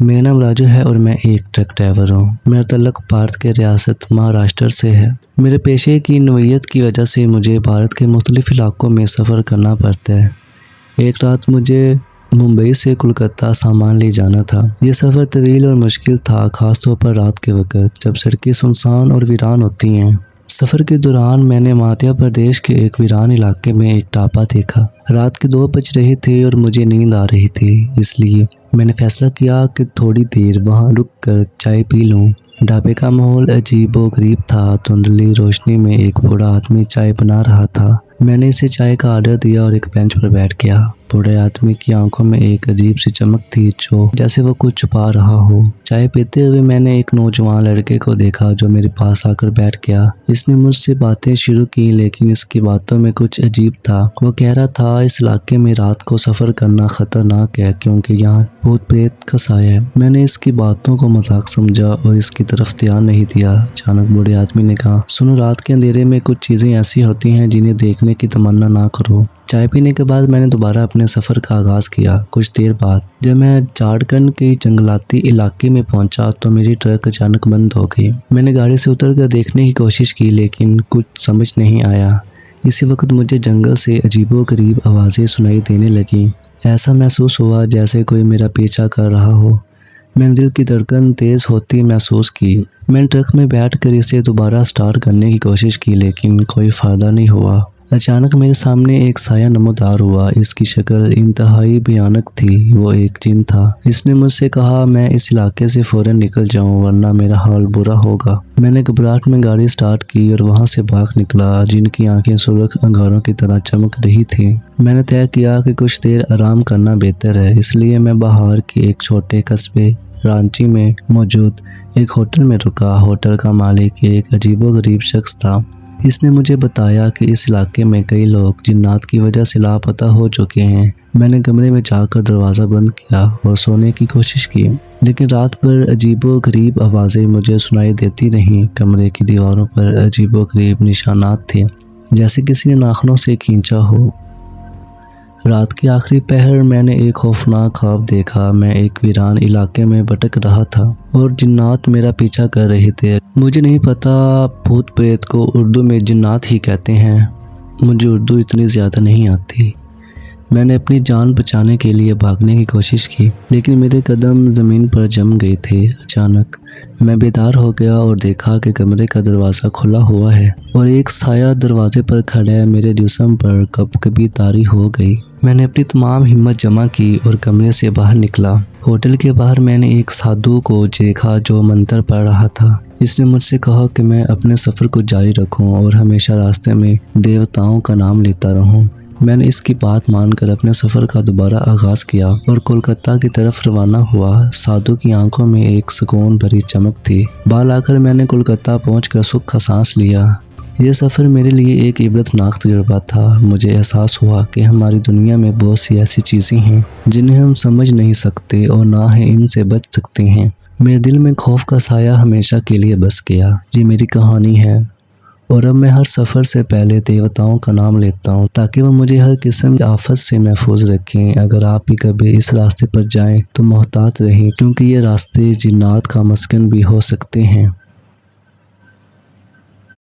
मेरा नाम राजू है और मैं एक ट्रक ड्राइवर हूँ। मेरा तल्लुक भारत के रियासत महाराष्ट्र से है। मेरे पेशे की नोयत की वजह से मुझे भारत के मुख्तलिफ इलाकों में सफ़र करना पड़ता है। एक रात मुझे मुंबई से कोलकाता सामान ले जाना था। ये सफ़र तवील और मुश्किल था, ख़ासतौर पर रात के वक़्त जब सड़कें सुनसान और वीरान होती हैं। सफ़र के दौरान मैंने मध्य प्रदेश के एक वीरान इलाके में एक ढाबा देखा। रात के 2 बज रहे थे और मुझे नींद आ रही थी, इसलिए मैंने फैसला किया कि थोड़ी देर वहां रुककर चाय पी लूं। ढाबे का माहौल अजीबो-गरीब था। धुंधली रोशनी में एक बूढ़ा आदमी चाय बना रहा था। मैंने इसे चाय का ऑर्डर दिया और एक बेंच पर बैठ गया। बूढ़े आदमी की आंखों में एक अजीब सी चमक थी, जो जैसे वो कुछ छुपा रहा हो। चाय पीते हुए मैंने एक नौजवान लड़के को देखा जो मेरे पास आकर बैठ गया। इसने मुझसे बातें शुरू की, लेकिन इसकी बातों में कुछ अजीब था। वो कह रहा था इस इलाके में रात को सफ़र करना खतरनाक है क्योंकि यहाँ भूत प्रेत का साया है। मैंने इसकी बातों को मजाक समझा और इसकी तरफ ध्यान नहीं दिया। अचानक बूढ़े आदमी ने कहा, सुनो, रात के अंधेरे में कुछ चीज़ें ऐसी होती हैं जिन्हें देखने की तमन्ना ना करो। चाय पीने के बाद मैंने दोबारा अपने सफ़र का आगाज़ किया। कुछ देर बाद जब मैं झारखंड के जंगलाती इलाके में पहुंचा तो मेरी ट्रक अचानक बंद हो गई। मैंने गाड़ी से उतरकर देखने की कोशिश की, लेकिन कुछ समझ नहीं आया। इसी वक्त मुझे जंगल से अजीबो-गरीब आवाज़ें सुनाई देने लगीं। ऐसा महसूस हुआ जैसे कोई मेरा पीछा कर रहा हो। मैंने दिल की धड़कन तेज़ होती महसूस की। मैंने ट्रक में बैठकर इसे दोबारा स्टार्ट करने की कोशिश की, लेकिन कोई फ़ायदा नहीं हुआ। अचानक मेरे सामने एक साया नमूदार हुआ। इसकी शक्ल इंतहाई भयानक थी। वो एक जिन था। इसने मुझसे कहा मैं इस इलाके से फ़ौरन निकल जाऊं वरना मेरा हाल बुरा होगा। मैंने घबराहट में गाड़ी स्टार्ट की और वहां से भाग निकला। जिनकी आंखें सुर्ख अंगारों की तरह चमक रही थी। मैंने तय किया कि कुछ देर आराम करना बेहतर है, इसलिए मैं बाहर के एक छोटे कस्बे रांची में मौजूद एक होटल में रुका। होटल का मालिक एक अजीबोगरीब शख्स था। इसने मुझे बताया कि इस इलाके में कई लोग जिन्नात की वजह से लापता हो चुके हैं। मैंने कमरे में जाकर दरवाज़ा बंद किया और सोने की कोशिश की, लेकिन रात भर अजीबो-गरीब आवाज़ें मुझे सुनाई देती रहीं। कमरे की दीवारों पर अजीबो-गरीब निशानात थे, जैसे किसी ने नाखूनों से खींचा हो। रात के आखिरी पहर मैंने एक खौफनाक ख्वाब देखा। मैं एक वीरान इलाके में भटक रहा था और जिन्नात मेरा पीछा कर रहे थे। मुझे नहीं पता भूत प्रेत को उर्दू में जिन्नात ही कहते हैं। मुझे उर्दू इतनी ज़्यादा नहीं आती। मैंने अपनी जान बचाने के लिए भागने की कोशिश की, लेकिन मेरे कदम ज़मीन पर जम गए थे। अचानक मैं बेदार हो गया और देखा कि कमरे का दरवाज़ा खुला हुआ है और एक साया दरवाजे पर खड़ा है। मेरे जिस्म पर कभी तारी हो गई। मैंने अपनी तमाम हिम्मत जमा की और कमरे से बाहर निकला। होटल के बाहर मैंने एक साधु को देखा जो मंत्र पढ़ रहा था। इसने मुझसे कहा कि मैं अपने सफ़र को जारी रखूं और हमेशा रास्ते में देवताओं का नाम लेता रहूं। मैंने इसकी बात मानकर अपने सफ़र का दोबारा आगाज़ किया और कोलकाता की तरफ रवाना हुआ। साधु की आंखों में एक सुकून भरी चमक थी। बाहर आकर मैंने कोलकाता पहुंचकर सुख का सांस लिया। यह सफ़र मेरे लिए एक इबरतनाक तजुर्बा था। मुझे एहसास हुआ कि हमारी दुनिया में बहुत सी ऐसी चीज़ें हैं जिन्हें हम समझ नहीं सकते और ना ही इनसे बच सकते हैं। मेरे दिल में खौफ का साया हमेशा के लिए बस गया। ये मेरी कहानी है और अब मैं हर सफ़र से पहले देवताओं का नाम लेता हूँ ताकि वह मुझे हर किस्म की आफत से महफूज रखें। अगर आप भी कभी इस रास्ते पर जाएं तो मोहतात रहें, क्योंकि ये रास्ते जिन्नात का मस्कन भी हो सकते हैं।